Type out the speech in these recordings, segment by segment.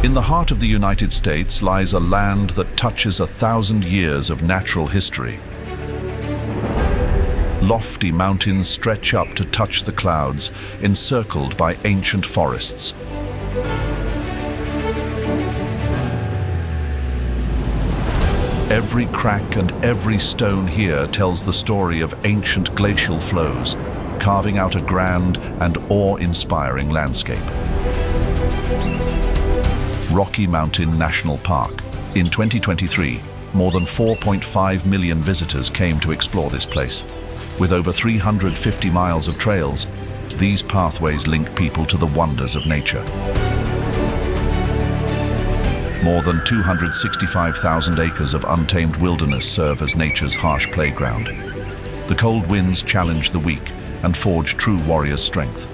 In the heart of the United States lies a land that touches 1,000 years of natural history. Lofty mountains stretch up to touch the clouds, encircled by ancient forests. Every crack and every stone here tells the story of ancient glacial flows, carving out a grand and awe-inspiring landscape. Rocky Mountain National Park. In 2023, more than 4.5 million visitors came to explore this place. With over 350 miles of trails, these pathways link people to the wonders of nature. More than 265,000 acres of untamed wilderness serve as nature's harsh playground. The cold winds challenge the weak and forge true warriors' strength.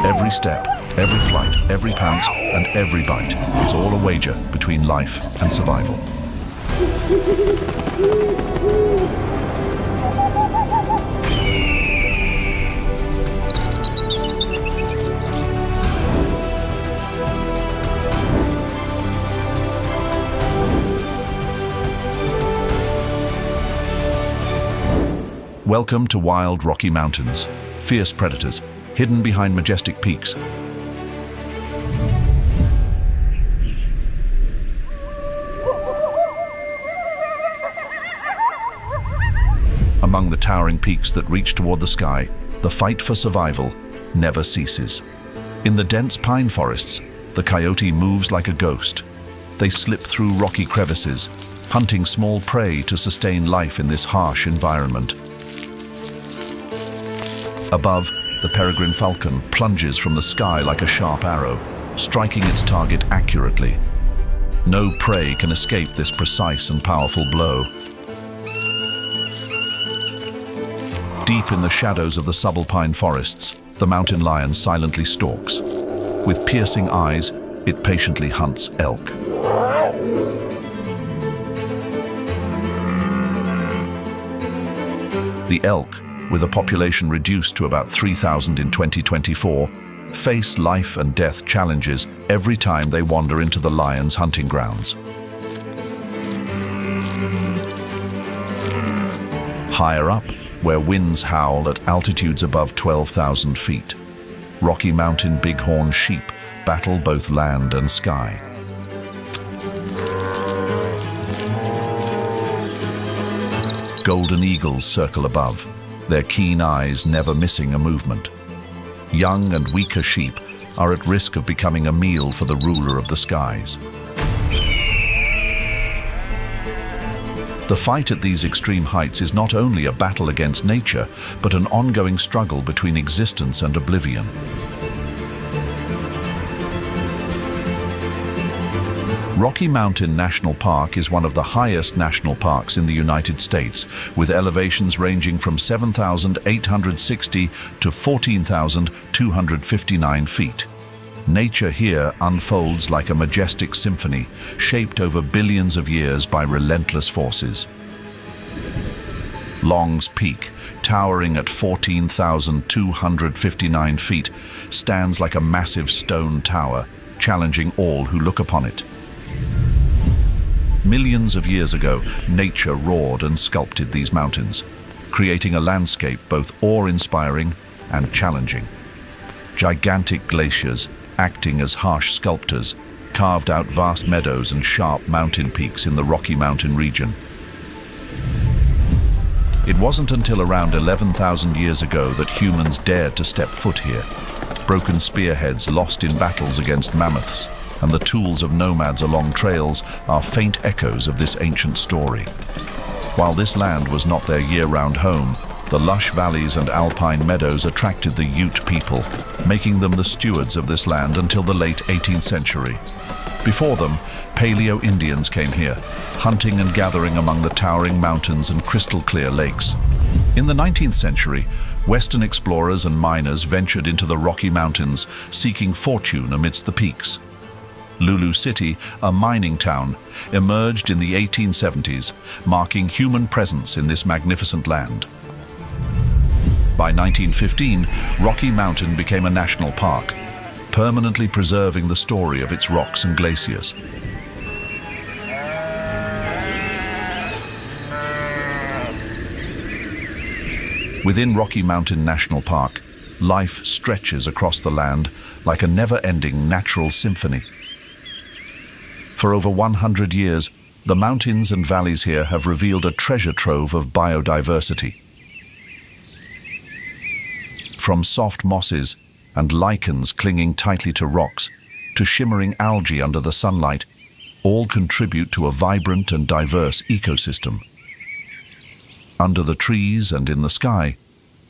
Every step, every flight, every pounce, and every bite, it's all a wager between life and survival. Welcome to wild Rocky Mountains, fierce predators, hidden behind majestic peaks. Among the towering peaks that reach toward the sky, the fight for survival never ceases. In the dense pine forests, the coyote moves like a ghost. They slip through rocky crevices, hunting small prey to sustain life in this harsh environment. Above, the peregrine falcon plunges from the sky like a sharp arrow, striking its target accurately. No prey can escape this precise and powerful blow. Deep in the shadows of the subalpine forests, the mountain lion silently stalks. With piercing eyes, it patiently hunts elk. The elk, with a population reduced to about 3,000 in 2024, face life and death challenges every time they wander into the lion's hunting grounds. Higher up, where winds howl at altitudes above 12,000 feet, Rocky Mountain bighorn sheep battle both land and sky. Golden eagles circle above, their keen eyes never missing a movement. Young and weaker sheep are at risk of becoming a meal for the ruler of the skies. The fight at these extreme heights is not only a battle against nature, but an ongoing struggle between existence and oblivion. Rocky Mountain National Park is one of the highest national parks in the United States, with elevations ranging from 7,860 to 14,259 feet. Nature here unfolds like a majestic symphony, shaped over billions of years by relentless forces. Long's Peak, towering at 14,259 feet, stands like a massive stone tower, challenging all who look upon it. Millions of years ago, nature roared and sculpted these mountains, creating a landscape both awe-inspiring and challenging. Gigantic glaciers, acting as harsh sculptors, carved out vast meadows and sharp mountain peaks in the Rocky Mountain region. It wasn't until around 11,000 years ago that humans dared to step foot here. Broken spearheads lost in battles against mammoths, and the tools of nomads along trails are faint echoes of this ancient story. While this land was not their year-round home, the lush valleys and alpine meadows attracted the Ute people, making them the stewards of this land until the late 18th century. Before them, Paleo-Indians came here, hunting and gathering among the towering mountains and crystal-clear lakes. In the 19th century, Western explorers and miners ventured into the Rocky Mountains, seeking fortune amidst the peaks. Lulu City, a mining town, emerged in the 1870s, marking human presence in this magnificent land. By 1915, Rocky Mountain became a national park, permanently preserving the story of its rocks and glaciers. Within Rocky Mountain National Park, life stretches across the land like a never-ending natural symphony. For over 100 years, the mountains and valleys here have revealed a treasure trove of biodiversity. From soft mosses and lichens clinging tightly to rocks, to shimmering algae under the sunlight, all contribute to a vibrant and diverse ecosystem. Under the trees and in the sky,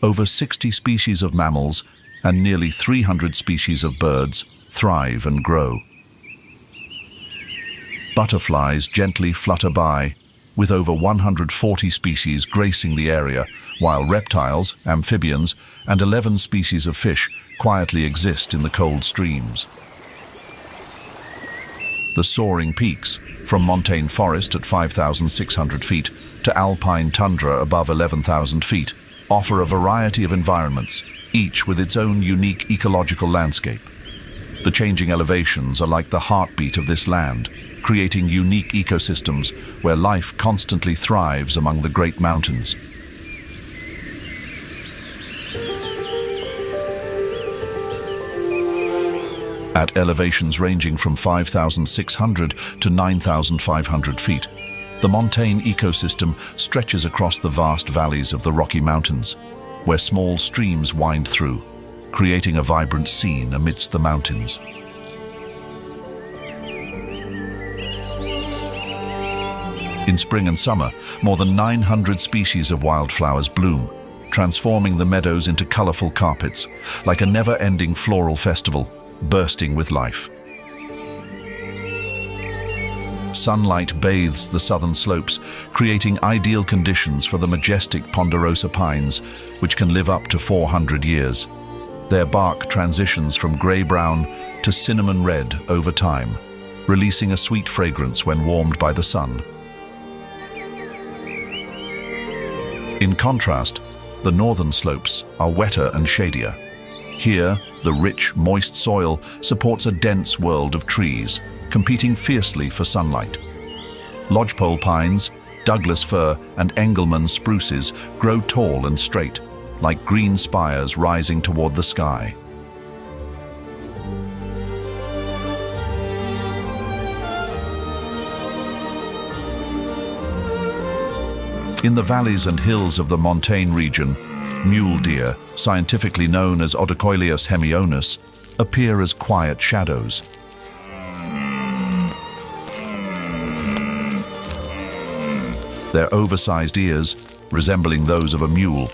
over 60 species of mammals and nearly 300 species of birds thrive and grow. Butterflies gently flutter by, with over 140 species gracing the area, while reptiles, amphibians, and 11 species of fish quietly exist in the cold streams. The soaring peaks, from montane forest at 5,600 feet to alpine tundra above 11,000 feet, offer a variety of environments, each with its own unique ecological landscape. The changing elevations are like the heartbeat of this land, creating unique ecosystems where life constantly thrives among the great mountains. At elevations ranging from 5,600 to 9,500 feet, the montane ecosystem stretches across the vast valleys of the Rocky Mountains, where small streams wind through, creating a vibrant scene amidst the mountains. In spring and summer, more than 900 species of wildflowers bloom, transforming the meadows into colorful carpets, like a never-ending floral festival, bursting with life. Sunlight bathes the southern slopes, creating ideal conditions for the majestic ponderosa pines, which can live up to 400 years. Their bark transitions from gray-brown to cinnamon red over time, releasing a sweet fragrance when warmed by the sun. In contrast, the northern slopes are wetter and shadier. Here, the rich, moist soil supports a dense world of trees, competing fiercely for sunlight. Lodgepole pines, Douglas fir, and Engelmann spruces grow tall and straight, like green spires rising toward the sky. In the valleys and hills of the montane region, mule deer, scientifically known as Odocoileus hemionus, appear as quiet shadows. Their oversized ears, resembling those of a mule,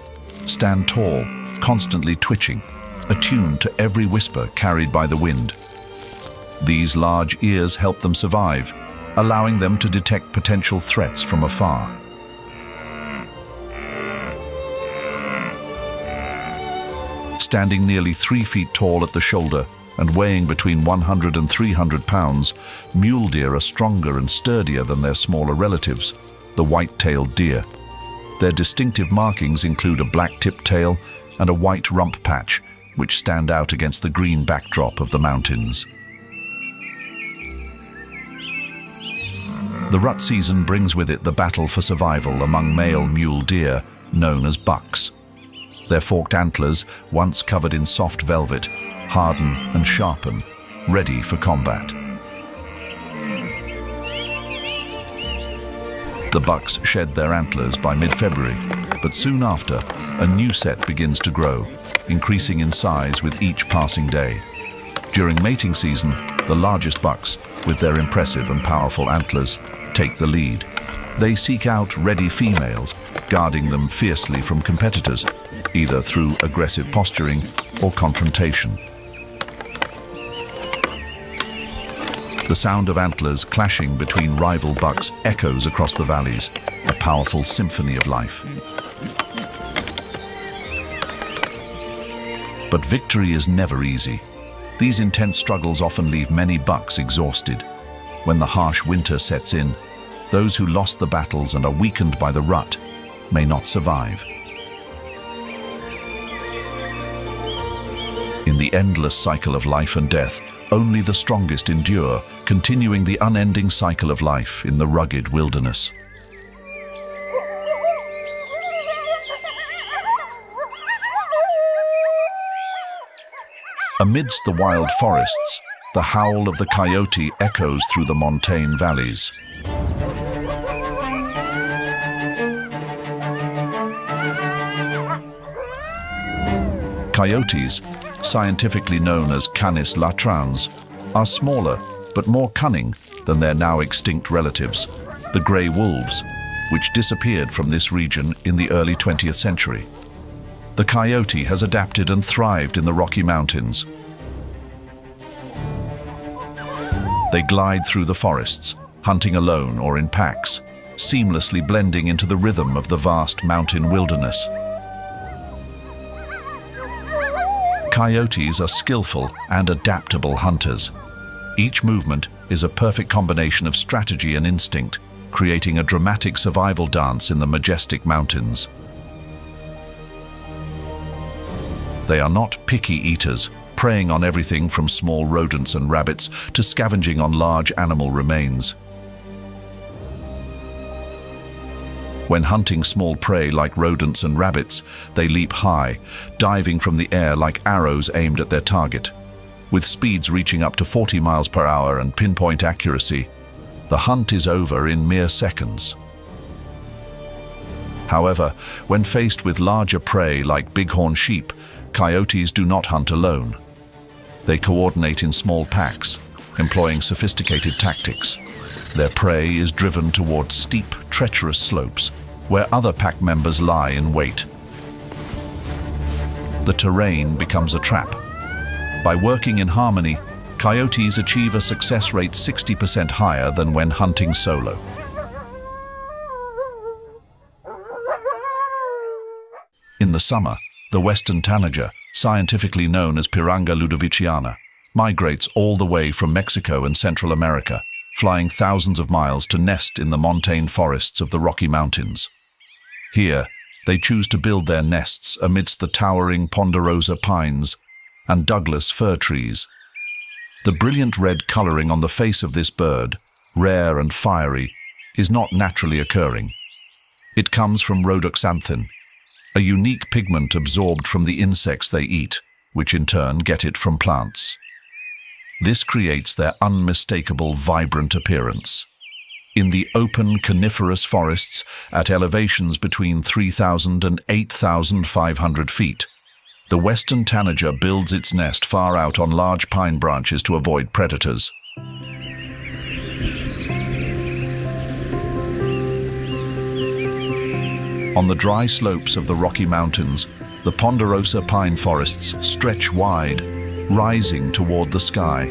stand tall, constantly twitching, attuned to every whisper carried by the wind. These large ears help them survive, allowing them to detect potential threats from afar. Standing nearly 3 feet tall at the shoulder and weighing between 100 and 300 pounds, mule deer are stronger and sturdier than their smaller relatives, the white-tailed deer. Their distinctive markings include a black-tipped tail and a white rump patch, which stand out against the green backdrop of the mountains. The rut season brings with it the battle for survival among male mule deer, known as bucks. Their forked antlers, once covered in soft velvet, harden and sharpen, ready for combat. The bucks shed their antlers by mid-February, but soon after, a new set begins to grow, increasing in size with each passing day. During mating season, the largest bucks, with their impressive and powerful antlers, take the lead. They seek out ready females, guarding them fiercely from competitors, either through aggressive posturing or confrontation. The sound of antlers clashing between rival bucks echoes across the valleys, a powerful symphony of life. But victory is never easy. These intense struggles often leave many bucks exhausted. When the harsh winter sets in, those who lost the battles and are weakened by the rut may not survive. In the the endless cycle of life and death, only the strongest endure, continuing the unending cycle of life in the rugged wilderness. Amidst the wild forests, the howl of the coyote echoes through the montane valleys. Coyotes, scientifically known as Canis latrans, are smaller but more cunning than their now extinct relatives, the grey wolves, which disappeared from this region in the early 20th century. The coyote has adapted and thrived in the Rocky Mountains. They glide through the forests, hunting alone or in packs, seamlessly blending into the rhythm of the vast mountain wilderness. Coyotes are skillful and adaptable hunters. Each movement is a perfect combination of strategy and instinct, creating a dramatic survival dance in the majestic mountains. They are not picky eaters, preying on everything from small rodents and rabbits to scavenging on large animal remains. When hunting small prey like rodents and rabbits, they leap high, diving from the air like arrows aimed at their target. With speeds reaching up to 40 miles per hour and pinpoint accuracy, the hunt is over in mere seconds. However, when faced with larger prey like bighorn sheep, coyotes do not hunt alone. They coordinate in small packs, employing sophisticated tactics. Their prey is driven towards steep, treacherous slopes, where other pack members lie in wait. The terrain becomes a trap. By working in harmony, coyotes achieve a success rate 60% higher than when hunting solo. In the summer, the western tanager, scientifically known as Pyranga ludoviciana, migrates all the way from Mexico and Central America, flying thousands of miles to nest in the montane forests of the Rocky Mountains. Here, they choose to build their nests amidst the towering ponderosa pines and Douglas fir trees. The brilliant red coloring on the face of this bird, rare and fiery, is not naturally occurring. It comes from rhodoxanthin, a unique pigment absorbed from the insects they eat, which in turn get it from plants. This creates their unmistakable vibrant appearance. In the open coniferous forests at elevations between 3,000 and 8,500 feet, the western tanager builds its nest far out on large pine branches to avoid predators. On the dry slopes of the Rocky Mountains, the ponderosa pine forests stretch wide, rising toward the sky.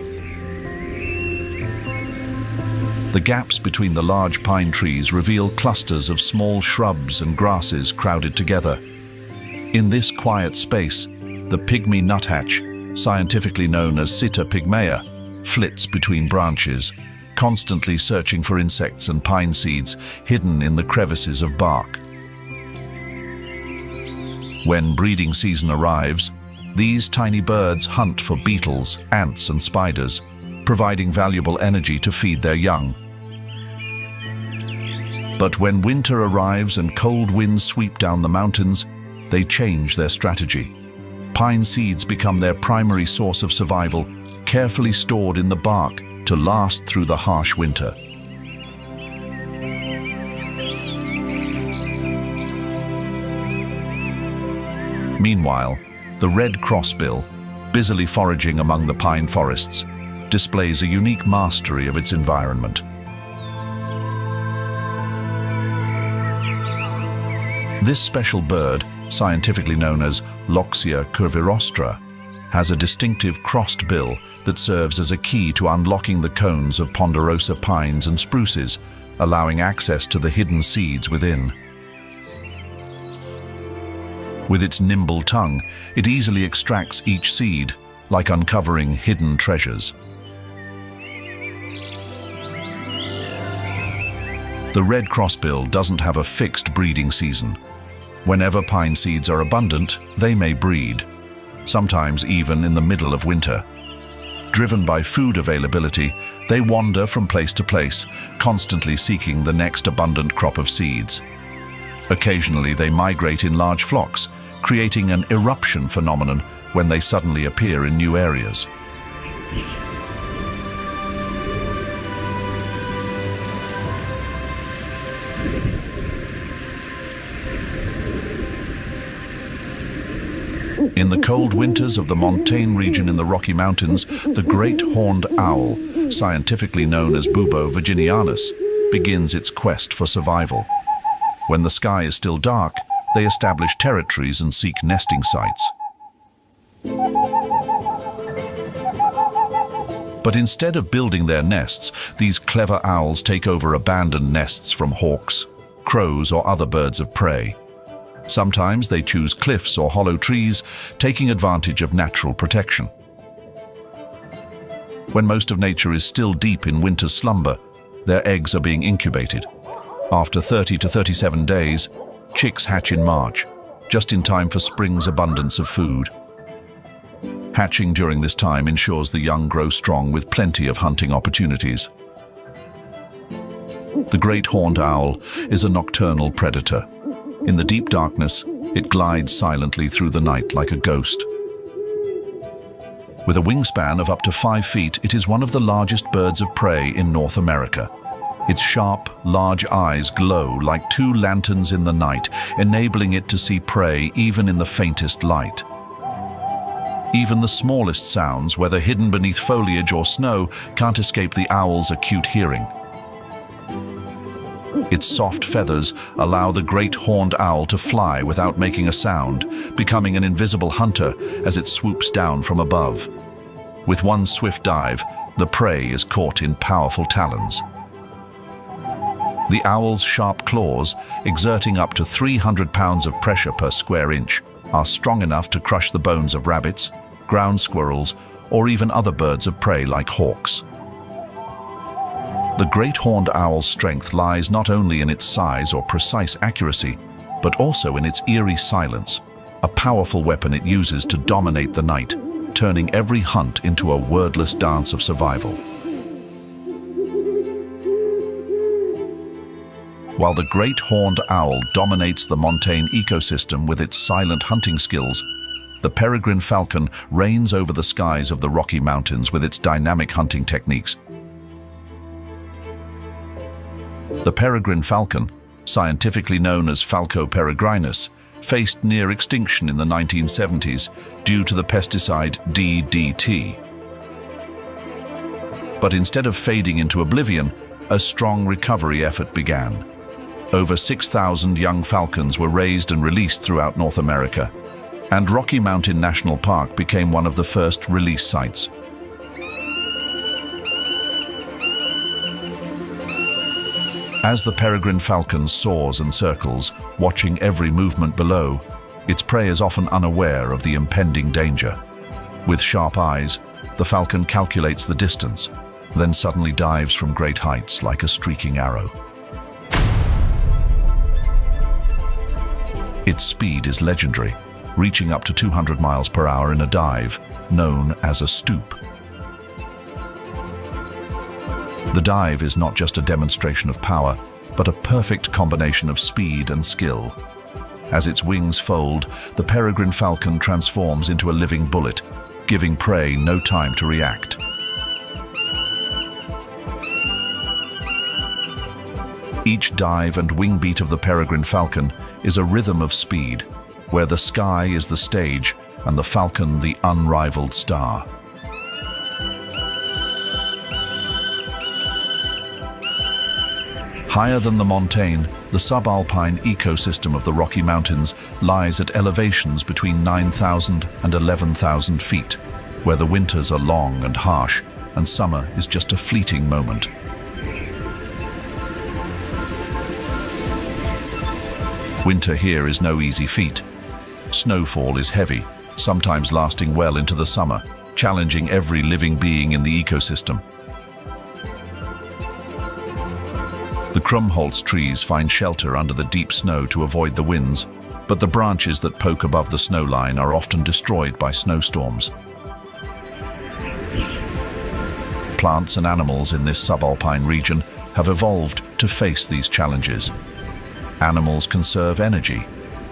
The gaps between the large pine trees reveal clusters of small shrubs and grasses crowded together. In this quiet space, the pygmy nuthatch, scientifically known as Sitta pygmaea, flits between branches, constantly searching for insects and pine seeds hidden in the crevices of bark. When breeding season arrives, these tiny birds hunt for beetles, ants, and spiders, providing valuable energy to feed their young. But when winter arrives and cold winds sweep down the mountains, they change their strategy. Pine seeds become their primary source of survival, carefully stored in the bark to last through the harsh winter. Meanwhile, the red crossbill, busily foraging among the pine forests, displays a unique mastery of its environment. This special bird, scientifically known as Loxia curvirostra, has a distinctive crossed bill that serves as a key to unlocking the cones of ponderosa pines and spruces, allowing access to the hidden seeds within. With its nimble tongue, it easily extracts each seed, like uncovering hidden treasures. The red crossbill doesn't have a fixed breeding season. Whenever pine seeds are abundant, they may breed. sometimes even in the middle of winter. Driven by food availability, they wander from place to place, constantly seeking the next abundant crop of seeds. Occasionally, they migrate in large flocks, creating an eruption phenomenon when they suddenly appear in new areas. In the cold winters of the montane region in the Rocky Mountains, the great horned owl, scientifically known as Bubo virginianus, begins its quest for survival. When the sky is still dark, they establish territories and seek nesting sites. But instead of building their nests, these clever owls take over abandoned nests from hawks, crows, or other birds of prey. Sometimes they choose cliffs or hollow trees, taking advantage of natural protection. When most of nature is still deep in winter's slumber, their eggs are being incubated. After 30 to 37 days, chicks hatch in March, just in time for spring's abundance of food. Hatching during this time ensures the young grow strong with plenty of hunting opportunities. The great horned owl is a nocturnal predator. In the deep darkness, it glides silently through the night like a ghost. With a wingspan of up to 5 feet, it is one of the largest birds of prey in North America. Its sharp, large eyes glow like 2 lanterns in the night, enabling it to see prey even in the faintest light. Even the smallest sounds, whether hidden beneath foliage or snow, can't escape the owl's acute hearing. Its soft feathers allow the great horned owl to fly without making a sound, becoming an invisible hunter as it swoops down from above. With one swift dive, the prey is caught in powerful talons. The owl's sharp claws, exerting up to 300 pounds of pressure per square inch, are strong enough to crush the bones of rabbits, ground squirrels, or even other birds of prey like hawks. The great horned owl's strength lies not only in its size or precise accuracy, but also in its eerie silence, a powerful weapon it uses to dominate the night, turning every hunt into a wordless dance of survival. While the great horned owl dominates the montane ecosystem with its silent hunting skills, the peregrine falcon reigns over the skies of the Rocky Mountains with its dynamic hunting techniques. The peregrine falcon, scientifically known as Falco peregrinus, faced near extinction in the 1970s due to the pesticide DDT. But instead of fading into oblivion, a strong recovery effort began. Over 6,000 young falcons were raised and released throughout North America, and Rocky Mountain National Park became one of the first release sites. As the peregrine falcon soars and circles, watching every movement below, its prey is often unaware of the impending danger. With sharp eyes, the falcon calculates the distance, then suddenly dives from great heights like a streaking arrow. Its speed is legendary, reaching up to 200 miles per hour in a dive, known as a stoop. The dive is not just a demonstration of power, but a perfect combination of speed and skill. As its wings fold, the peregrine falcon transforms into a living bullet, giving prey no time to react. Each dive and wing beat of the peregrine falcon is a rhythm of speed, where the sky is the stage and the falcon the unrivaled star. Higher than the montane, the subalpine ecosystem of the Rocky Mountains lies at elevations between 9,000 and 11,000 feet, where the winters are long and harsh, and summer is just a fleeting moment. Winter here is no easy feat. Snowfall is heavy, sometimes lasting well into the summer, challenging every living being in the ecosystem. The Krumholtz trees find shelter under the deep snow to avoid the winds, but the branches that poke above the snow line are often destroyed by snowstorms. Plants and animals in this subalpine region have evolved to face these challenges. Animals conserve energy,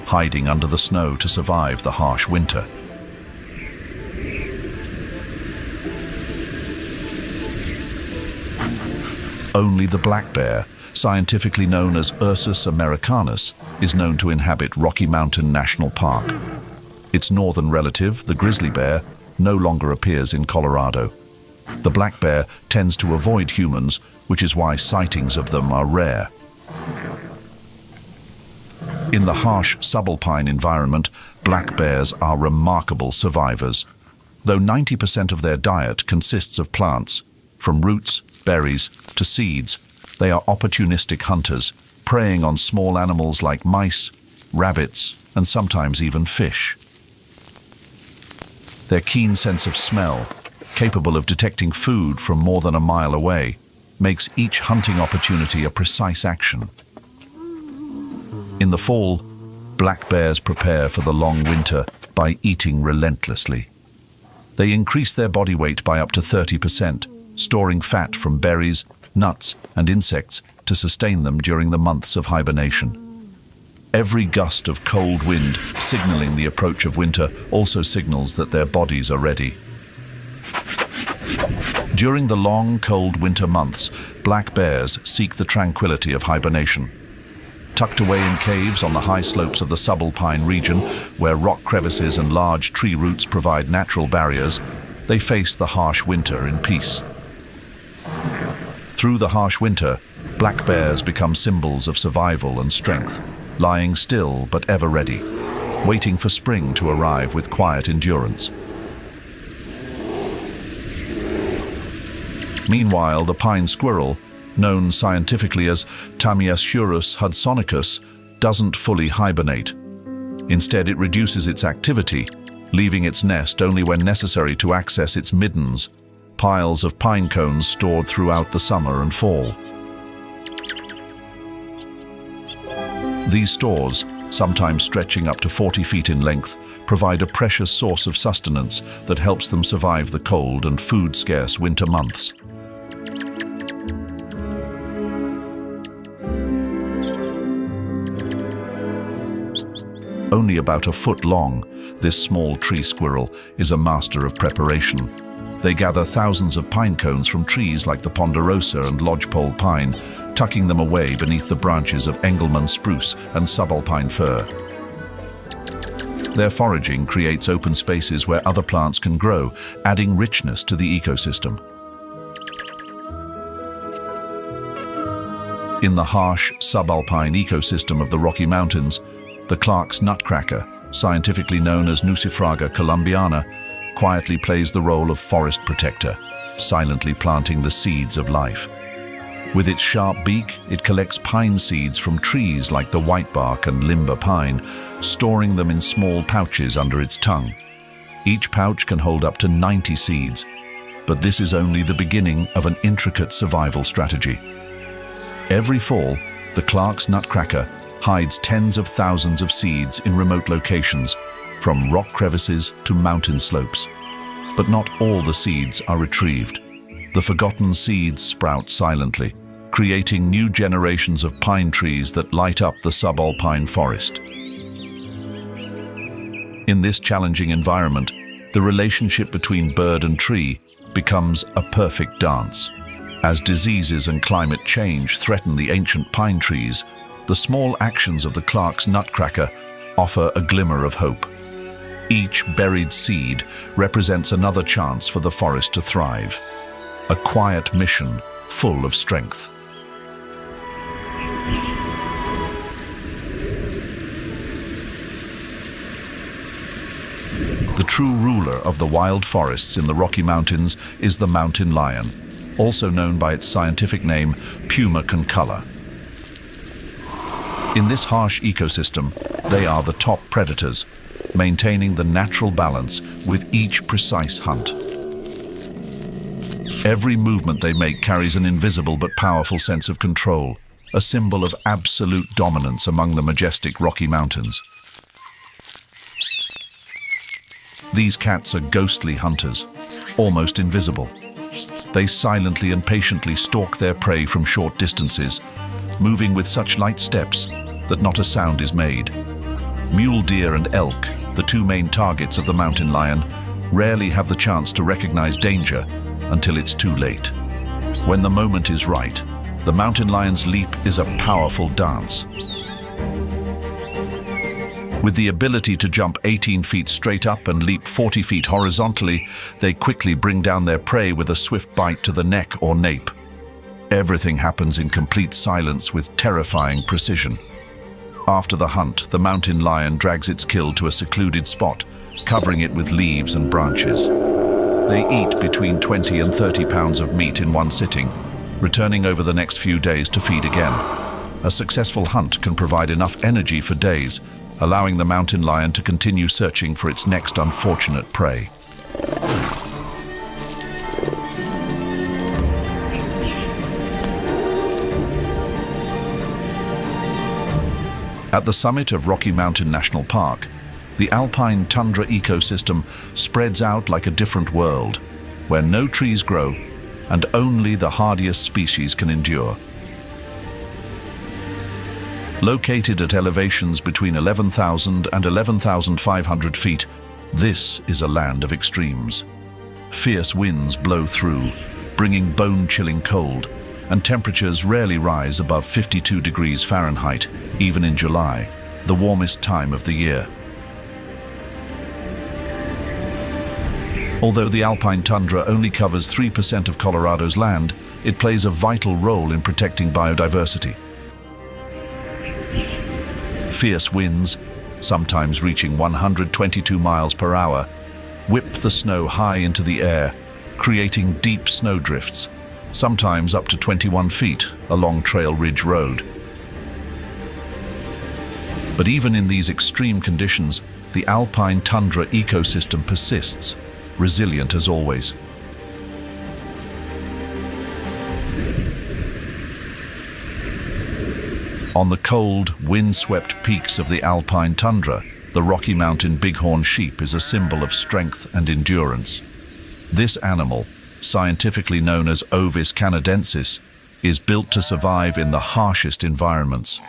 hiding under the snow to survive the harsh winter. Only the black bear, scientifically known as Ursus americanus, is known to inhabit Rocky Mountain National Park. Its northern relative, the grizzly bear, no longer appears in Colorado. The black bear tends to avoid humans, which is why sightings of them are rare. In the harsh subalpine environment, black bears are remarkable survivors. Though 90% of their diet consists of plants, from roots, berries, to seeds, they are opportunistic hunters, preying on small animals like mice, rabbits, and sometimes even fish. Their keen sense of smell, capable of detecting food from more than a mile away, makes each hunting opportunity a precise action. In the fall, black bears prepare for the long winter by eating relentlessly. They increase their body weight by up to 30%, storing fat from berries, nuts, and insects to sustain them during the months of hibernation. Every gust of cold wind, signaling the approach of winter, also signals that their bodies are ready. During the long, cold winter months, black bears seek the tranquility of hibernation. Tucked away in caves on the high slopes of the subalpine region, where rock crevices and large tree roots provide natural barriers, they face the harsh winter in peace. Through the harsh winter, black bears become symbols of survival and strength, lying still but ever ready, waiting for spring to arrive with quiet endurance. Meanwhile, the pine squirrel, known scientifically as Tamiasurus hudsonicus, doesn't fully hibernate. Instead, it reduces its activity, leaving its nest only when necessary to access its middens, piles of pine cones stored throughout the summer and fall. These stores, sometimes stretching up to 40 feet in length, provide a precious source of sustenance that helps them survive the cold and food-scarce winter months. Only about a foot long, this small tree squirrel is a master of preparation. They gather thousands of pine cones from trees like the ponderosa and lodgepole pine, tucking them away beneath the branches of Engelmann spruce and subalpine fir. Their foraging creates open spaces where other plants can grow, adding richness to the ecosystem. In the harsh subalpine ecosystem of the Rocky Mountains, the Clark's nutcracker, scientifically known as Nucifraga columbiana, quietly plays the role of forest protector, silently planting the seeds of life. With its sharp beak, it collects pine seeds from trees like the whitebark and limber pine, storing them in small pouches under its tongue. Each pouch can hold up to 90 seeds, but this is only the beginning of an intricate survival strategy. Every fall, the Clark's nutcracker hides tens of thousands of seeds in remote locations, from rock crevices to mountain slopes. But not all the seeds are retrieved. The forgotten seeds sprout silently, creating new generations of pine trees that light up the subalpine forest. In this challenging environment, the relationship between bird and tree becomes a perfect dance. As diseases and climate change threaten the ancient pine trees, the small actions of the Clark's nutcracker offer a glimmer of hope. Each buried seed represents another chance for the forest to thrive, a quiet mission full of strength. The true ruler of the wild forests in the Rocky Mountains is the mountain lion, also known by its scientific name, Puma concolor. In this harsh ecosystem, they are the top predators, maintaining the natural balance with each precise hunt. Every movement they make carries an invisible but powerful sense of control, a symbol of absolute dominance among the majestic Rocky Mountains. These cats are ghostly hunters, almost invisible. They silently and patiently stalk their prey from short distances, moving with such light steps that not a sound is made. Mule deer and elk, the two main targets of the mountain lion, rarely have the chance to recognize danger until it's too late. When the moment is right, the mountain lion's leap is a powerful dance. With the ability to jump 18 feet straight up and leap 40 feet horizontally, they quickly bring down their prey with a swift bite to the neck or nape. Everything happens in complete silence with terrifying precision. After the hunt, the mountain lion drags its kill to a secluded spot, covering it with leaves and branches. They eat between 20 and 30 pounds of meat in one sitting, returning over the next few days to feed again. A successful hunt can provide enough energy for days, allowing the mountain lion to continue searching for its next unfortunate prey. At the summit of Rocky Mountain National Park, the alpine tundra ecosystem spreads out like a different world, where no trees grow and only the hardiest species can endure. Located at elevations between 11,000 and 11,500 feet, this is a land of extremes. Fierce winds blow through, bringing bone-chilling cold, and temperatures rarely rise above 52 degrees Fahrenheit, even in July, the warmest time of the year. Although the alpine tundra only covers 3% of Colorado's land, it plays a vital role in protecting biodiversity. Fierce winds, sometimes reaching 122 miles per hour, whip the snow high into the air, creating deep snowdrifts, sometimes up to 21 feet along Trail Ridge Road. But even in these extreme conditions, the alpine tundra ecosystem persists, resilient as always. On the cold, wind-swept peaks of the alpine tundra, the Rocky Mountain bighorn sheep is a symbol of strength and endurance. This animal, scientifically known as Ovis canadensis, is built to survive in the harshest environments.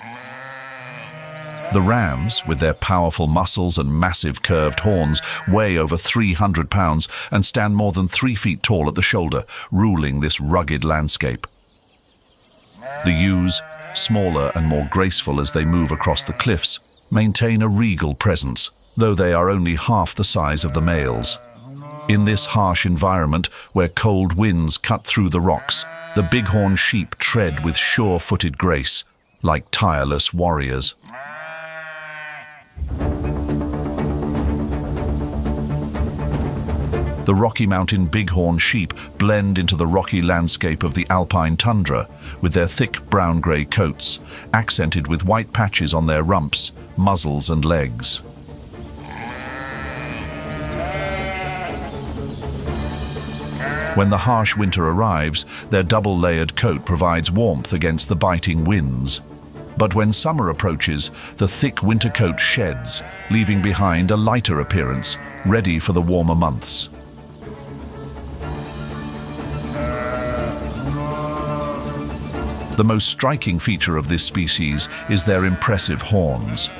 The rams, with their powerful muscles and massive curved horns, weigh over 300 pounds and stand more than 3 feet tall at the shoulder, ruling this rugged landscape. The ewes, smaller and more graceful as they move across the cliffs, maintain a regal presence, though they are only half the size of the males. In this harsh environment, where cold winds cut through the rocks, the bighorn sheep tread with sure-footed grace, like tireless warriors. The Rocky Mountain bighorn sheep blend into the rocky landscape of the alpine tundra with their thick brown-gray coats, accented with white patches on their rumps, muzzles and legs. When the harsh winter arrives, their double-layered coat provides warmth against the biting winds. But when summer approaches, the thick winter coat sheds, leaving behind a lighter appearance, ready for the warmer months. The most striking feature of this species is their impressive horns.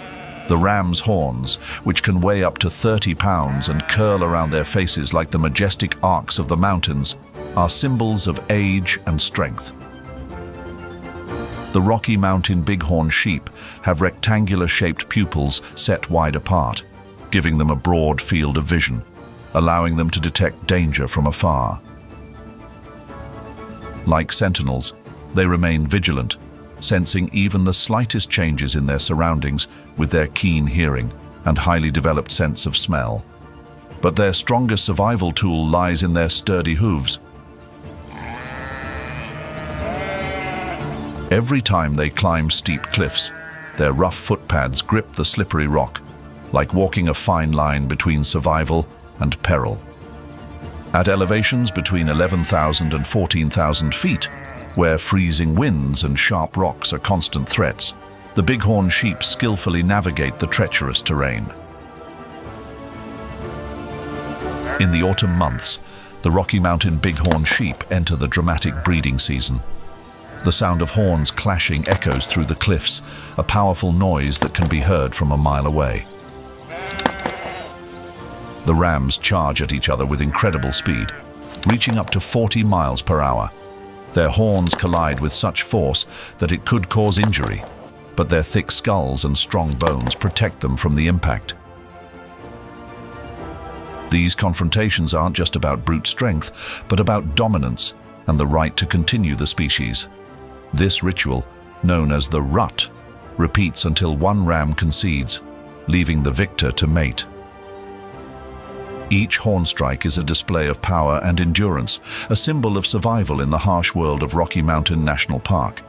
The ram's horns, which can weigh up to 30 pounds and curl around their faces like the majestic arcs of the mountains, are symbols of age and strength. The Rocky Mountain bighorn sheep have rectangular-shaped pupils set wide apart, giving them a broad field of vision, allowing them to detect danger from afar. Like sentinels, they remain vigilant, sensing even the slightest changes in their surroundings with their keen hearing and highly developed sense of smell. But their strongest survival tool lies in their sturdy hooves. Every time they climb steep cliffs, their rough footpads grip the slippery rock, like walking a fine line between survival and peril. At elevations between 11,000 and 14,000 feet, where freezing winds and sharp rocks are constant threats, the bighorn sheep skillfully navigate the treacherous terrain. In the autumn months, the Rocky Mountain bighorn sheep enter the dramatic breeding season. The sound of horns clashing echoes through the cliffs, a powerful noise that can be heard from a mile away. The rams charge at each other with incredible speed, reaching up to 40 miles per hour. Their horns collide with such force that it could cause injury, but their thick skulls and strong bones protect them from the impact. These confrontations aren't just about brute strength, but about dominance and the right to continue the species. This ritual, known as the rut, repeats until one ram concedes, leaving the victor to mate. Each horn strike is a display of power and endurance, a symbol of survival in the harsh world of Rocky Mountain National Park.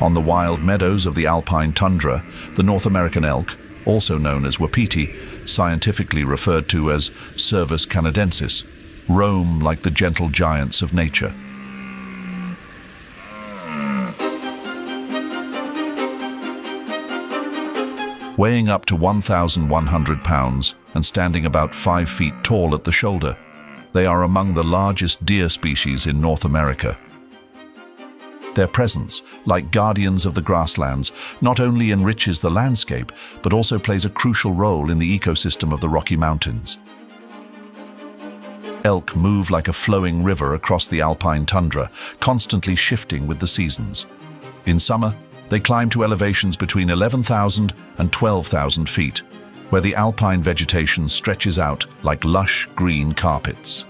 On the wild meadows of the alpine tundra, the North American elk, also known as wapiti, scientifically referred to as Cervus canadensis, roam like the gentle giants of nature. Weighing up to 1,100 pounds and standing about 5 feet tall at the shoulder, they are among the largest deer species in North America. Their presence, like guardians of the grasslands, not only enriches the landscape, but also plays a crucial role in the ecosystem of the Rocky Mountains. Elk move like a flowing river across the alpine tundra, constantly shifting with the seasons. In summer, they climb to elevations between 11,000 and 12,000 feet, where the alpine vegetation stretches out like lush green carpets.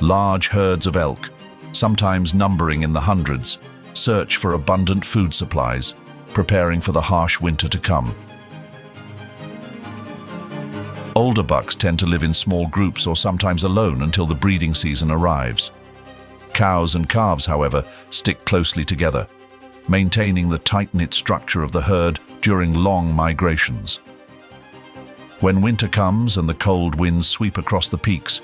Large herds of elk, sometimes numbering in the hundreds, search for abundant food supplies, preparing for the harsh winter to come. Older bucks tend to live in small groups or sometimes alone until the breeding season arrives. Cows and calves, however, stick closely together, maintaining the tight-knit structure of the herd during long migrations. When winter comes and the cold winds sweep across the peaks,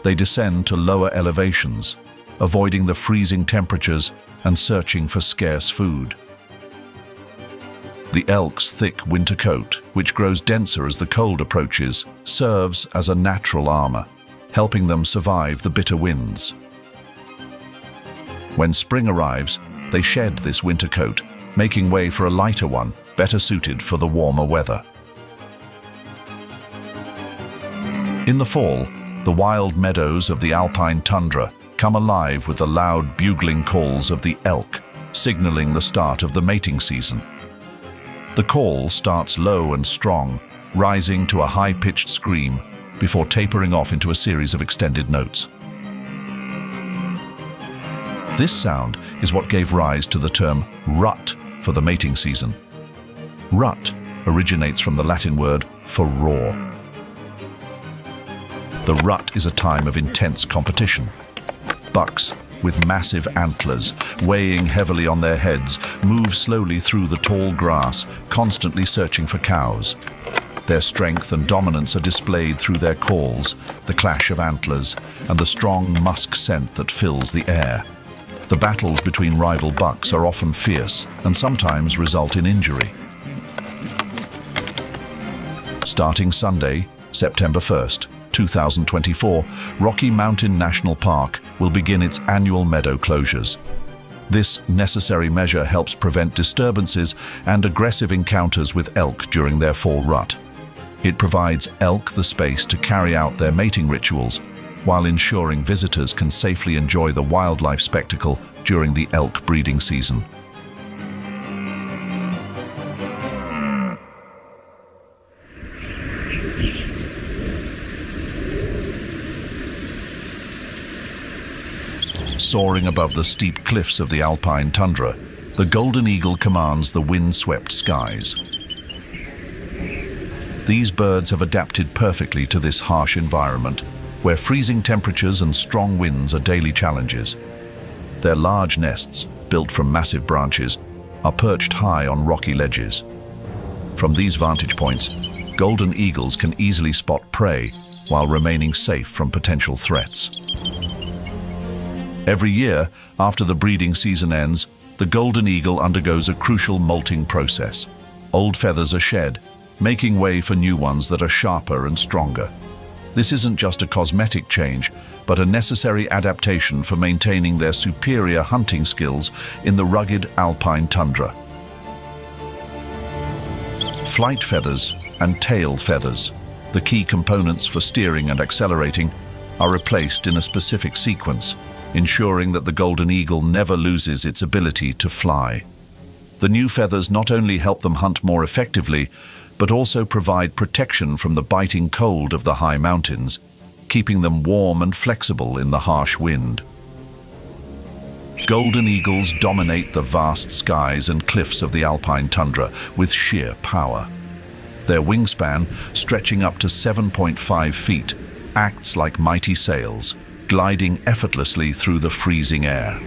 they descend to lower elevations, avoiding the freezing temperatures and searching for scarce food. The elk's thick winter coat, which grows denser as the cold approaches, serves as a natural armor, helping them survive the bitter winds. When spring arrives, they shed this winter coat, making way for a lighter one, better suited for the warmer weather. In the fall, the wild meadows of the alpine tundra come alive with the loud bugling calls of the elk, signaling the start of the mating season. The call starts low and strong, rising to a high-pitched scream before tapering off into a series of extended notes. This sound is what gave rise to the term rut for the mating season. Rut originates from the Latin word for roar. The rut is a time of intense competition. Bucks, with massive antlers, weighing heavily on their heads, move slowly through the tall grass, constantly searching for cows. Their strength and dominance are displayed through their calls, the clash of antlers, and the strong musk scent that fills the air. The battles between rival bucks are often fierce and sometimes result in injury. Starting Sunday, September 1st, 2024, Rocky Mountain National Park will begin its annual meadow closures. This necessary measure helps prevent disturbances and aggressive encounters with elk during their fall rut. It provides elk the space to carry out their mating rituals, while ensuring visitors can safely enjoy the wildlife spectacle during the elk breeding season. Soaring above the steep cliffs of the alpine tundra, the golden eagle commands the wind-swept skies. These birds have adapted perfectly to this harsh environment, where freezing temperatures and strong winds are daily challenges. Their large nests, built from massive branches, are perched high on rocky ledges. From these vantage points, golden eagles can easily spot prey while remaining safe from potential threats. Every year, after the breeding season ends, the golden eagle undergoes a crucial molting process. Old feathers are shed, making way for new ones that are sharper and stronger. This isn't just a cosmetic change, but a necessary adaptation for maintaining their superior hunting skills in the rugged alpine tundra. Flight feathers and tail feathers, the key components for steering and accelerating, are replaced in a specific sequence, ensuring that the golden eagle never loses its ability to fly. The new feathers not only help them hunt more effectively, but also provide protection from the biting cold of the high mountains, keeping them warm and flexible in the harsh wind. Golden eagles dominate the vast skies and cliffs of the alpine tundra with sheer power. Their wingspan, stretching up to 7.5 feet, acts like mighty sails, gliding effortlessly through the freezing air.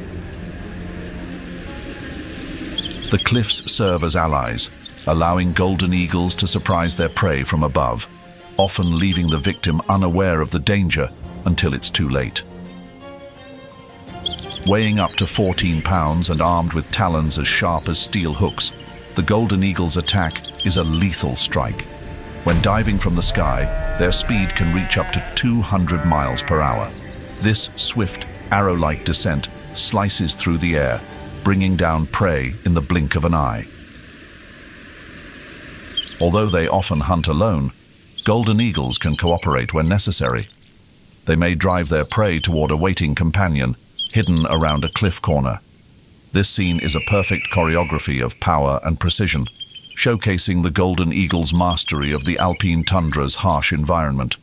The cliffs serve as allies, allowing golden eagles to surprise their prey from above, often leaving the victim unaware of the danger until it's too late. Weighing up to 14 pounds and armed with talons as sharp as steel hooks, the golden eagle's attack is a lethal strike. When diving from the sky, their speed can reach up to 200 miles per hour. This swift, arrow-like descent slices through the air, bringing down prey in the blink of an eye. Although they often hunt alone, golden eagles can cooperate when necessary. They may drive their prey toward a waiting companion, hidden around a cliff corner. This scene is a perfect choreography of power and precision, showcasing the golden eagle's mastery of the alpine tundra's harsh environment.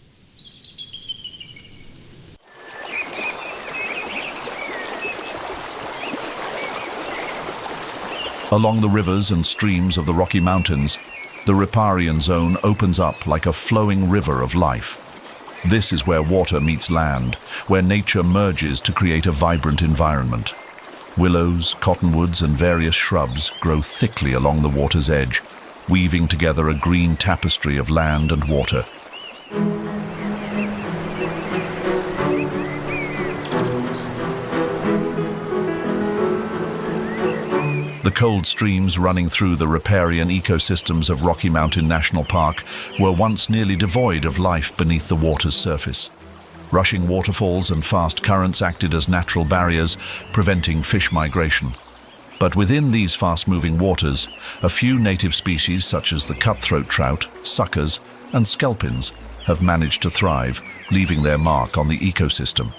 Along the rivers and streams of the Rocky Mountains, the riparian zone opens up like a flowing river of life. This is where water meets land, where nature merges to create a vibrant environment. Willows, cottonwoods, and various shrubs grow thickly along the water's edge, weaving together a green tapestry of land and water. The cold streams running through the riparian ecosystems of Rocky Mountain National Park were once nearly devoid of life beneath the water's surface. Rushing waterfalls and fast currents acted as natural barriers, preventing fish migration. But within these fast-moving waters, a few native species such as the cutthroat trout, suckers, and sculpins have managed to thrive, leaving their mark on the ecosystem.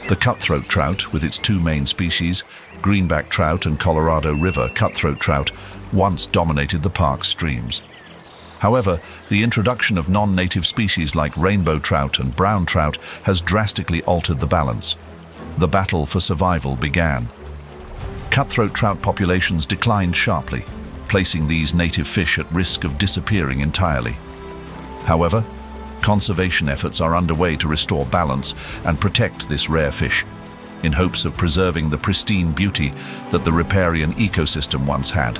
The cutthroat trout, with its two main species, greenback trout and Colorado River cutthroat trout, once dominated the park's streams. However, the introduction of non-native species like rainbow trout and brown trout has drastically altered the balance. The battle for survival began. Cutthroat trout populations declined sharply, placing these native fish at risk of disappearing entirely. However, conservation efforts are underway to restore balance and protect this rare fish, in hopes of preserving the pristine beauty that the riparian ecosystem once had.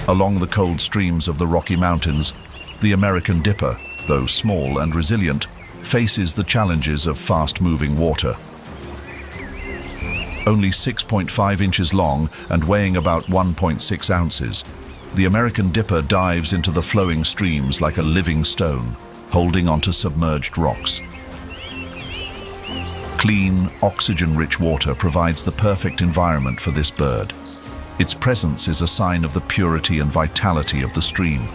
Along the cold streams of the Rocky Mountains, the American dipper, though small and resilient, faces the challenges of fast-moving water. Only 6.5 inches long and weighing about 1.6 ounces, the American dipper dives into the flowing streams like a living stone, holding onto submerged rocks. Clean, oxygen-rich water provides the perfect environment for this bird. Its presence is a sign of the purity and vitality of the stream.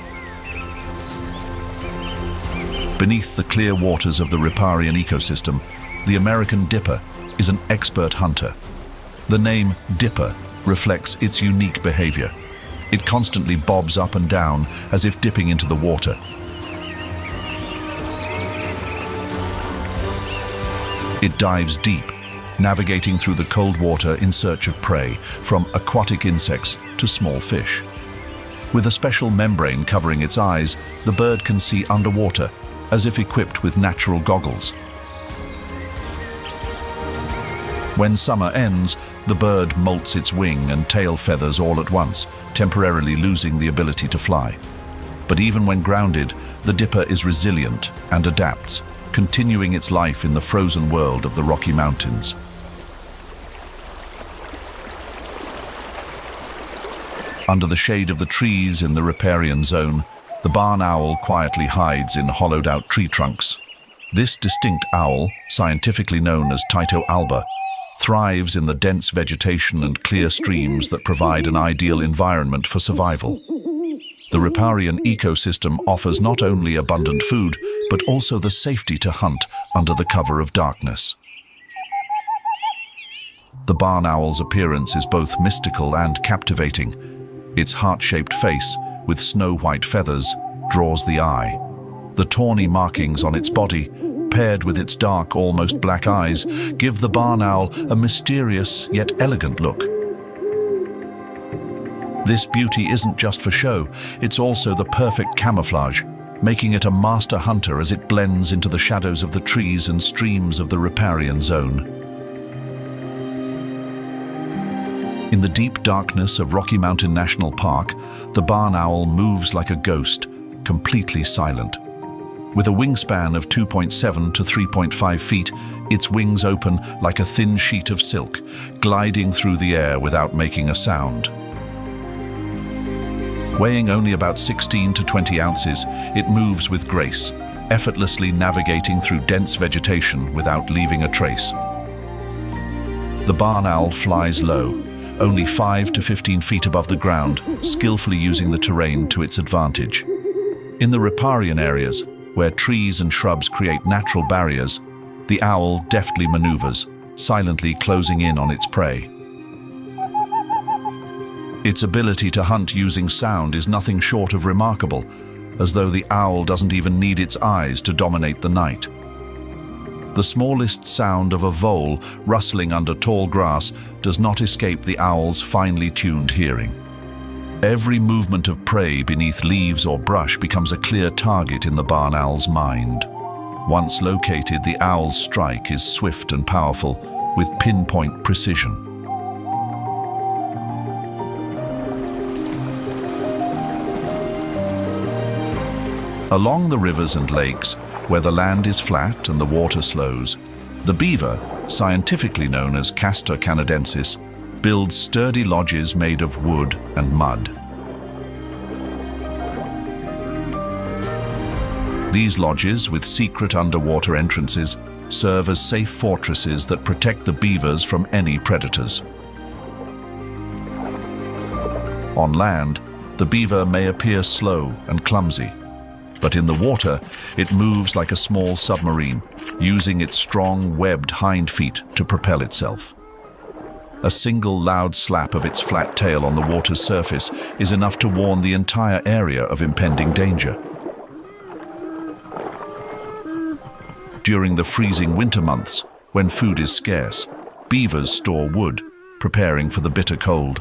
Beneath the clear waters of the riparian ecosystem, the American dipper is an expert hunter. The name dipper reflects its unique behavior. It constantly bobs up and down as if dipping into the water. It dives deep, navigating through the cold water in search of prey, from aquatic insects to small fish. With a special membrane covering its eyes, the bird can see underwater, as if equipped with natural goggles. When summer ends, the bird molts its wing and tail feathers all at once, temporarily losing the ability to fly. But even when grounded, the dipper is resilient and adapts, continuing its life in the frozen world of the Rocky Mountains. Under the shade of the trees in the riparian zone, the barn owl quietly hides in hollowed-out tree trunks. This distinct owl, scientifically known as Tyto alba, thrives in the dense vegetation and clear streams that provide an ideal environment for survival. The riparian ecosystem offers not only abundant food, but also the safety to hunt under the cover of darkness. The barn owl's appearance is both mystical and captivating. Its heart-shaped face, with snow-white feathers, draws the eye. The tawny markings on its body, paired with its dark, almost black eyes, give the barn owl a mysterious yet elegant look. This beauty isn't just for show, it's also the perfect camouflage, making it a master hunter as it blends into the shadows of the trees and streams of the riparian zone. In the deep darkness of Rocky Mountain National Park, the barn owl moves like a ghost, completely silent. With a wingspan of 2.7 to 3.5 feet, its wings open like a thin sheet of silk, gliding through the air without making a sound. Weighing only about 16 to 20 ounces, it moves with grace, effortlessly navigating through dense vegetation without leaving a trace. The barn owl flies low, only 5 to 15 feet above the ground, skillfully using the terrain to its advantage. In the riparian areas, where trees and shrubs create natural barriers, the owl deftly maneuvers, silently closing in on its prey. Its ability to hunt using sound is nothing short of remarkable, as though the owl doesn't even need its eyes to dominate the night. The smallest sound of a vole rustling under tall grass does not escape the owl's finely tuned hearing. Every movement of prey beneath leaves or brush becomes a clear target in the barn owl's mind. Once located, the owl's strike is swift and powerful, with pinpoint precision. Along the rivers and lakes, where the land is flat and the water slows, the beaver, scientifically known as Castor canadensis, builds sturdy lodges made of wood and mud. These lodges, with secret underwater entrances, serve as safe fortresses that protect the beavers from any predators. On land, the beaver may appear slow and clumsy, but in the water, it moves like a small submarine, using its strong, webbed hind feet to propel itself. A single loud slap of its flat tail on the water's surface is enough to warn the entire area of impending danger. During the freezing winter months, when food is scarce, beavers store wood, preparing for the bitter cold.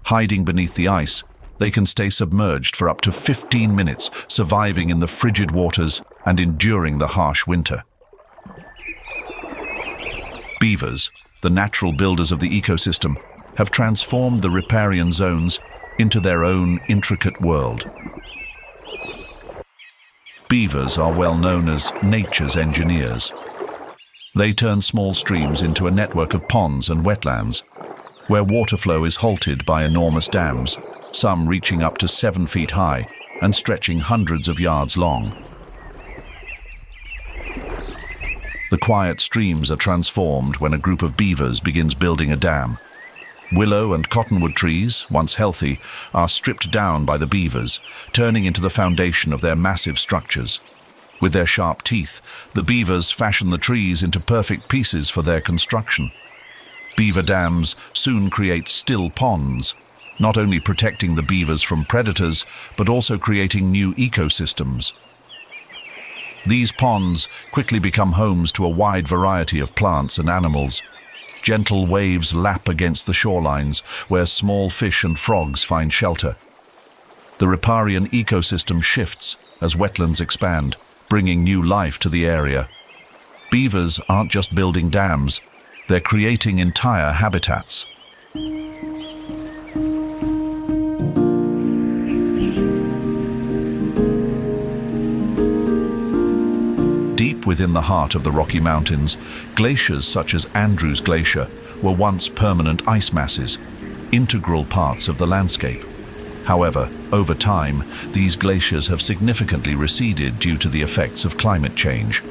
Hiding beneath the ice, they can stay submerged for up to 15 minutes, surviving in the frigid waters and enduring the harsh winter. Beavers, the natural builders of the ecosystem, have transformed the riparian zones into their own intricate world. Beavers are well known as nature's engineers. They turn small streams into a network of ponds and wetlands, where water flow is halted by enormous dams, some reaching up to 7 feet high and stretching hundreds of yards long. The quiet streams are transformed when a group of beavers begins building a dam. Willow and cottonwood trees, once healthy, are stripped down by the beavers, turning into the foundation of their massive structures. With their sharp teeth, the beavers fashion the trees into perfect pieces for their construction. Beaver dams soon create still ponds, not only protecting the beavers from predators, but also creating new ecosystems. These ponds quickly become homes to a wide variety of plants and animals. Gentle waves lap against the shorelines, where small fish and frogs find shelter. The riparian ecosystem shifts as wetlands expand, bringing new life to the area. Beavers aren't just building dams, they're creating entire habitats. Deep within the heart of the Rocky Mountains, glaciers such as Andrews Glacier were once permanent ice masses, integral parts of the landscape. However, over time, these glaciers have significantly receded due to the effects of climate change.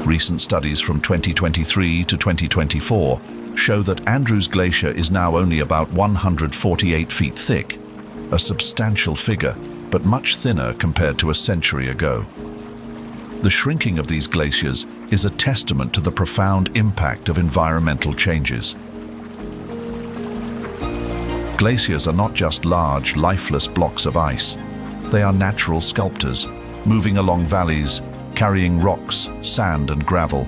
Recent studies from 2023 to 2024 show that Andrews Glacier is now only about 148 feet thick, a substantial figure, but much thinner compared to a century ago. The shrinking of these glaciers is a testament to the profound impact of environmental changes. Glaciers are not just large, lifeless blocks of ice. They are natural sculptors, moving along valleys, carrying rocks, sand and gravel,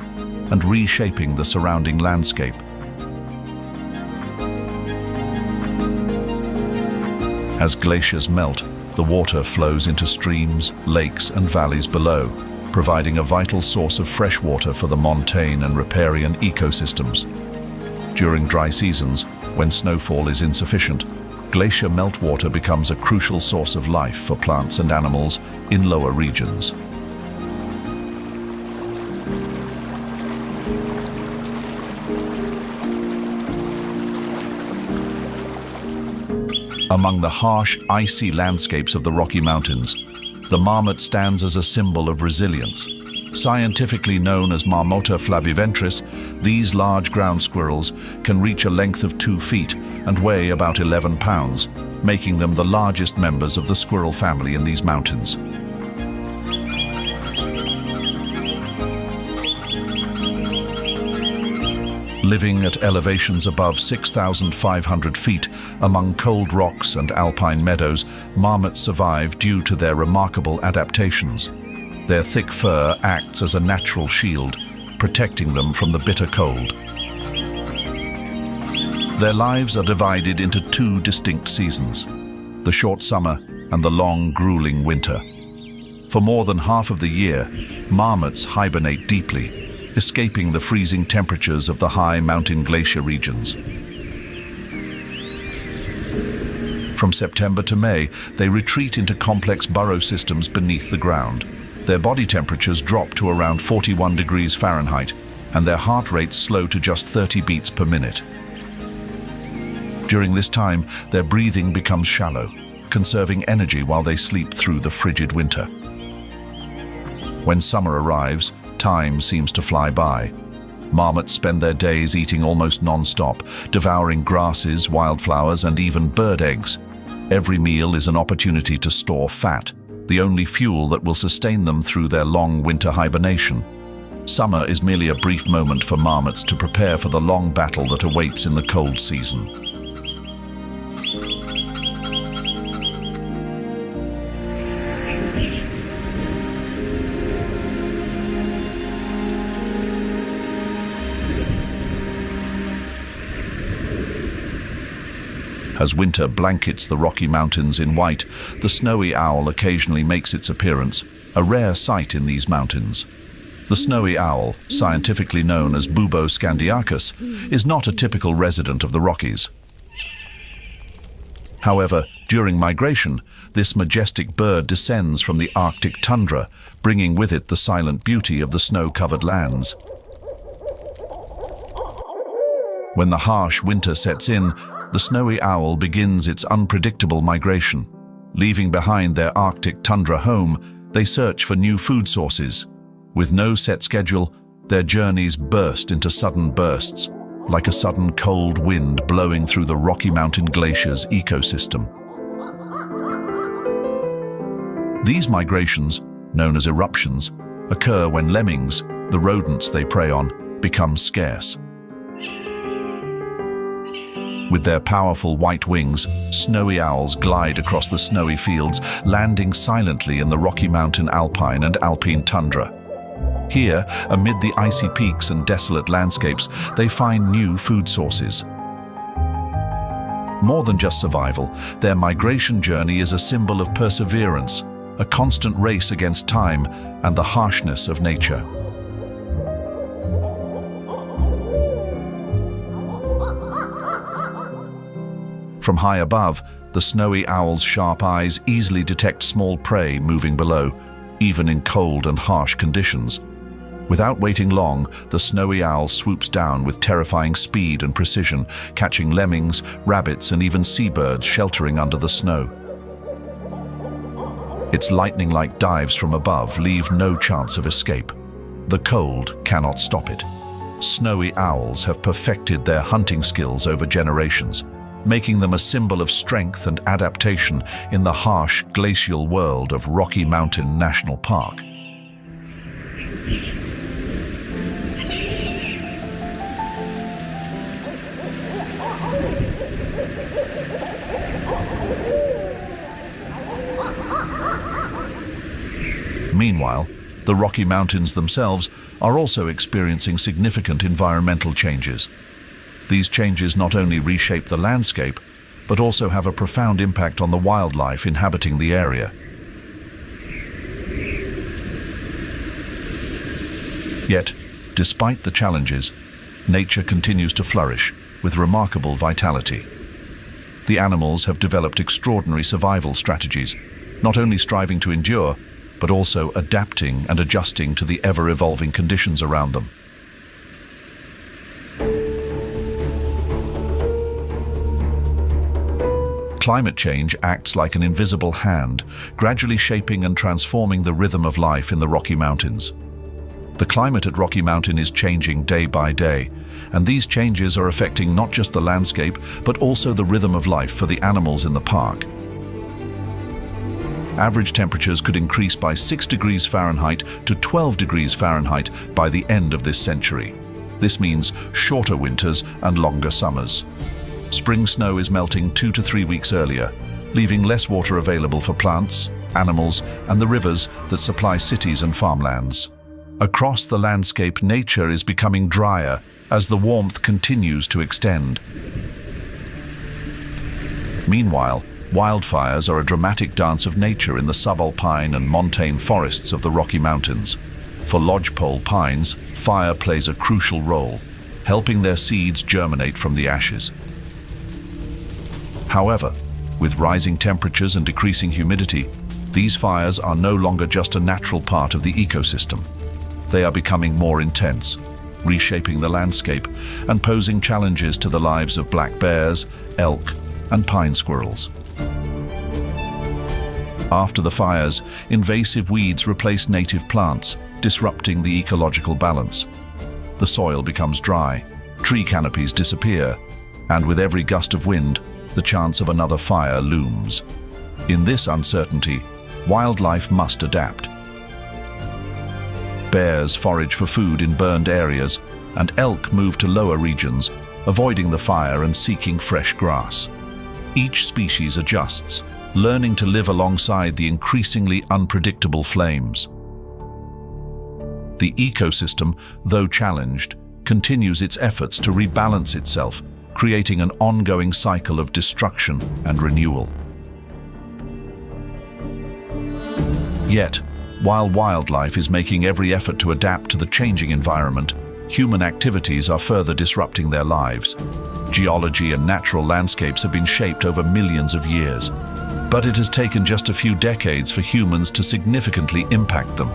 and reshaping the surrounding landscape. As glaciers melt, the water flows into streams, lakes and valleys below, providing a vital source of fresh water for the montane and riparian ecosystems. During dry seasons, when snowfall is insufficient, glacier meltwater becomes a crucial source of life for plants and animals in lower regions. Among the harsh, icy landscapes of the Rocky Mountains, the marmot stands as a symbol of resilience. Scientifically known as Marmota flaviventris, these large ground squirrels can reach a length of 2 feet and weigh about 11 pounds, making them the largest members of the squirrel family in these mountains. Living at elevations above 6,500 feet among cold rocks and alpine meadows, marmots survive due to their remarkable adaptations. Their thick fur acts as a natural shield, protecting them from the bitter cold. Their lives are divided into 2 distinct seasons, the short summer and the long, grueling winter. For more than half of the year, marmots hibernate deeply, escaping the freezing temperatures of the high mountain glacier regions. From September to May, they retreat into complex burrow systems beneath the ground. Their body temperatures drop to around 41 degrees Fahrenheit, and their heart rates slow to just 30 beats per minute. During this time, their breathing becomes shallow, conserving energy while they sleep through the frigid winter. When summer arrives, time seems to fly by. Marmots spend their days eating almost non-stop, devouring grasses, wildflowers, and even bird eggs. Every meal is an opportunity to store fat, the only fuel that will sustain them through their long winter hibernation. Summer is merely a brief moment for marmots to prepare for the long battle that awaits in the cold season. As winter blankets the Rocky Mountains in white, the snowy owl occasionally makes its appearance, a rare sight in these mountains. The snowy owl, scientifically known as Bubo scandiacus, is not a typical resident of the Rockies. However, during migration, this majestic bird descends from the Arctic tundra, bringing with it the silent beauty of the snow-covered lands. When the harsh winter sets in, the snowy owl begins its unpredictable migration. Leaving behind their Arctic tundra home, they search for new food sources. With no set schedule, their journeys burst into sudden bursts, like a sudden cold wind blowing through the Rocky Mountain Glacier's ecosystem. These migrations, known as eruptions, occur when lemmings, the rodents they prey on, become scarce. With their powerful white wings, snowy owls glide across the snowy fields, landing silently in the Rocky Mountain alpine and alpine tundra. Here, amid the icy peaks and desolate landscapes, they find new food sources. More than just survival, their migration journey is a symbol of perseverance, a constant race against time and the harshness of nature. From high above, the snowy owl's sharp eyes easily detect small prey moving below, even in cold and harsh conditions. Without waiting long, the snowy owl swoops down with terrifying speed and precision, catching lemmings, rabbits, and even seabirds sheltering under the snow. Its lightning-like dives from above leave no chance of escape. The cold cannot stop it. Snowy owls have perfected their hunting skills over generations, making them a symbol of strength and adaptation in the harsh glacial world of Rocky Mountain National Park. Meanwhile, the Rocky Mountains themselves are also experiencing significant environmental changes. These changes not only reshape the landscape, but also have a profound impact on the wildlife inhabiting the area. Yet, despite the challenges, nature continues to flourish with remarkable vitality. The animals have developed extraordinary survival strategies, not only striving to endure, but also adapting and adjusting to the ever-evolving conditions around them. Climate change acts like an invisible hand, gradually shaping and transforming the rhythm of life in the Rocky Mountains. The climate at Rocky Mountain is changing day by day, and these changes are affecting not just the landscape, but also the rhythm of life for the animals in the park. Average temperatures could increase by 6 degrees Fahrenheit to 12 degrees Fahrenheit by the end of this century. This means shorter winters and longer summers. Spring snow is melting 2 to 3 weeks earlier, leaving less water available for plants, animals, and the rivers that supply cities and farmlands. Across the landscape, nature is becoming drier as the warmth continues to extend. Meanwhile, wildfires are a dramatic dance of nature in the subalpine and montane forests of the Rocky Mountains. For lodgepole pines, fire plays a crucial role, helping their seeds germinate from the ashes. However, with rising temperatures and decreasing humidity, these fires are no longer just a natural part of the ecosystem. They are becoming more intense, reshaping the landscape and posing challenges to the lives of black bears, elk, and pine squirrels. After the fires, invasive weeds replace native plants, disrupting the ecological balance. The soil becomes dry, tree canopies disappear, and with every gust of wind, the chance of another fire looms. In this uncertainty, wildlife must adapt. Bears forage for food in burned areas, and elk move to lower regions, avoiding the fire and seeking fresh grass. Each species adjusts, learning to live alongside the increasingly unpredictable flames. The ecosystem, though challenged, continues its efforts to rebalance itself, creating an ongoing cycle of destruction and renewal. Yet, while wildlife is making every effort to adapt to the changing environment, human activities are further disrupting their lives. Geology and natural landscapes have been shaped over millions of years, but it has taken just a few decades for humans to significantly impact them.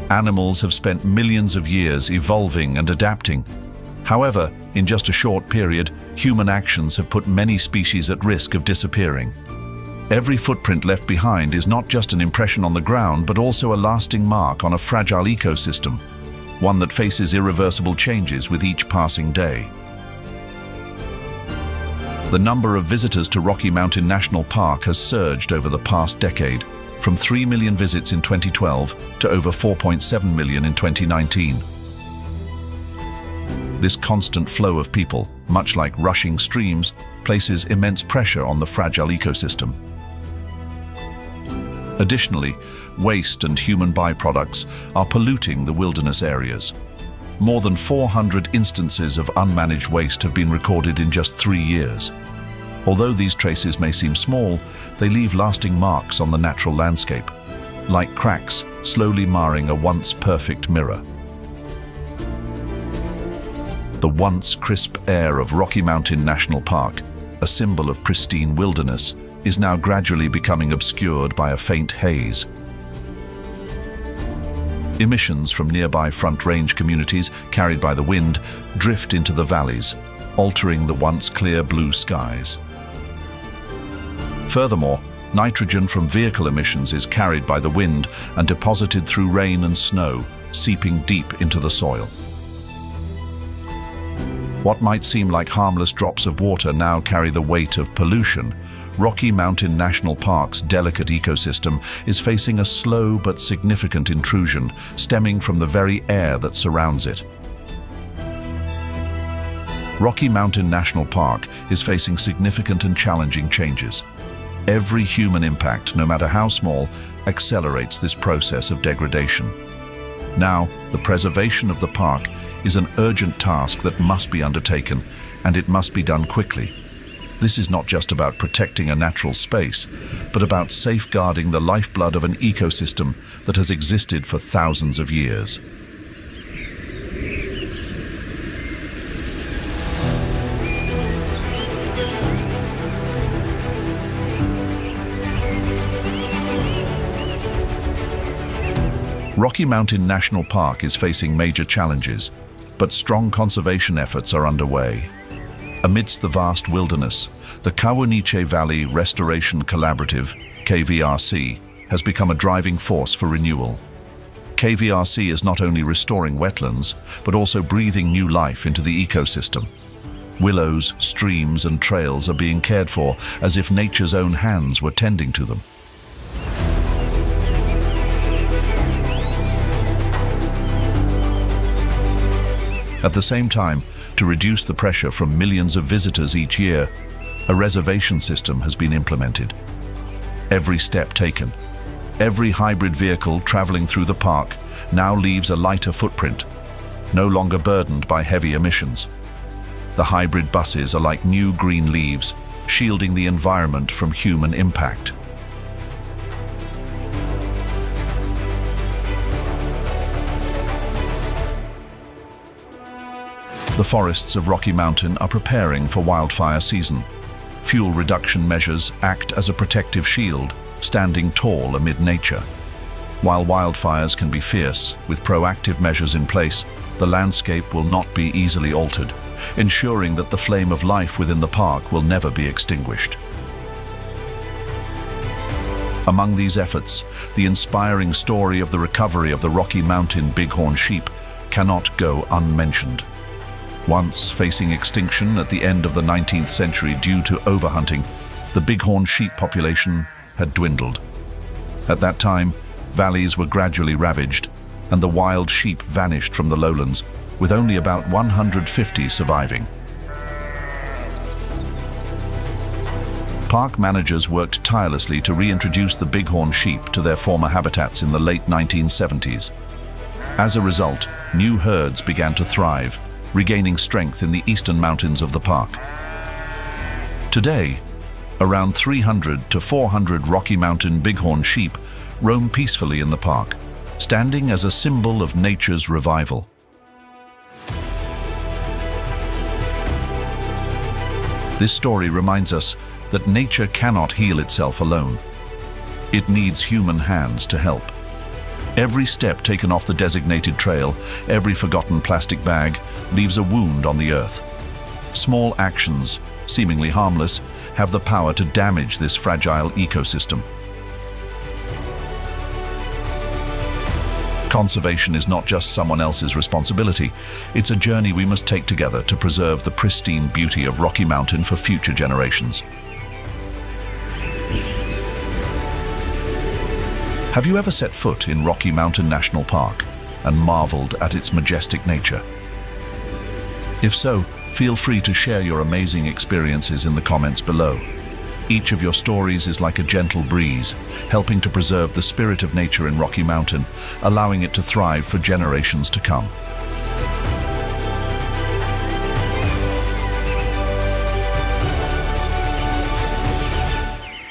Animals have spent millions of years evolving and adapting. However, in just a short period, human actions have put many species at risk of disappearing. Every footprint left behind is not just an impression on the ground, but also a lasting mark on a fragile ecosystem, one that faces irreversible changes with each passing day. The number of visitors to Rocky Mountain National Park has surged over the past decade, from 3 million visits in 2012 to over 4.7 million in 2019. This constant flow of people, much like rushing streams, places immense pressure on the fragile ecosystem. Additionally, waste and human byproducts are polluting the wilderness areas. More than 400 instances of unmanaged waste have been recorded in just 3 years. Although these traces may seem small, they leave lasting marks on the natural landscape, like cracks slowly marring a once perfect mirror. The once crisp air of Rocky Mountain National Park, a symbol of pristine wilderness, is now gradually becoming obscured by a faint haze. Emissions from nearby Front Range communities, carried by the wind, drift into the valleys, altering the once clear blue skies. Furthermore, nitrogen from vehicle emissions is carried by the wind and deposited through rain and snow, seeping deep into the soil. What might seem like harmless drops of water now carry the weight of pollution. Rocky Mountain National Park's delicate ecosystem is facing a slow but significant intrusion stemming from the very air that surrounds it. Rocky Mountain National Park is facing significant and challenging changes. Every human impact, no matter how small, accelerates this process of degradation. Now, the preservation of the park is an urgent task that must be undertaken, and it must be done quickly. This is not just about protecting a natural space, but about safeguarding the lifeblood of an ecosystem that has existed for thousands of years. Rocky Mountain National Park is facing major challenges, but strong conservation efforts are underway. Amidst the vast wilderness, the Kawuniche Valley Restoration Collaborative, KVRC, has become a driving force for renewal. KVRC is not only restoring wetlands, but also breathing new life into the ecosystem. Willows, streams, and trails are being cared for as if nature's own hands were tending to them. At the same time, to reduce the pressure from millions of visitors each year, a reservation system has been implemented. Every step taken, every hybrid vehicle traveling through the park now leaves a lighter footprint, no longer burdened by heavy emissions. The hybrid buses are like new green leaves, shielding the environment from human impact. The forests of Rocky Mountain are preparing for wildfire season. Fuel reduction measures act as a protective shield, standing tall amid nature. While wildfires can be fierce, with proactive measures in place, the landscape will not be easily altered, ensuring that the flame of life within the park will never be extinguished. Among these efforts, the inspiring story of the recovery of the Rocky Mountain bighorn sheep cannot go unmentioned. Once facing extinction at the end of the 19th century due to overhunting, the bighorn sheep population had dwindled. At that time, valleys were gradually ravaged, and the wild sheep vanished from the lowlands, with only about 150 surviving. Park managers worked tirelessly to reintroduce the bighorn sheep to their former habitats in the late 1970s. As a result, new herds began to thrive, regaining strength in the eastern mountains of the park. Today, around 300 to 400 Rocky Mountain bighorn sheep roam peacefully in the park, standing as a symbol of nature's revival. This story reminds us that nature cannot heal itself alone. It needs human hands to help. Every step taken off the designated trail, every forgotten plastic bag, leaves a wound on the earth. Small actions, seemingly harmless, have the power to damage this fragile ecosystem. Conservation is not just someone else's responsibility. It's a journey we must take together to preserve the pristine beauty of Rocky Mountain for future generations. Have you ever set foot in Rocky Mountain National Park and marveled at its majestic nature? If so, feel free to share your amazing experiences in the comments below. Each of your stories is like a gentle breeze, helping to preserve the spirit of nature in Rocky Mountain, allowing it to thrive for generations to come.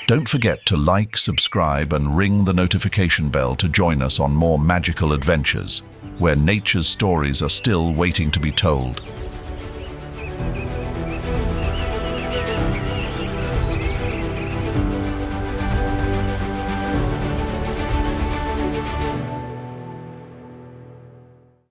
Don't forget to like, subscribe, and ring the notification bell to join us on more magical adventures, where nature's stories are still waiting to be told.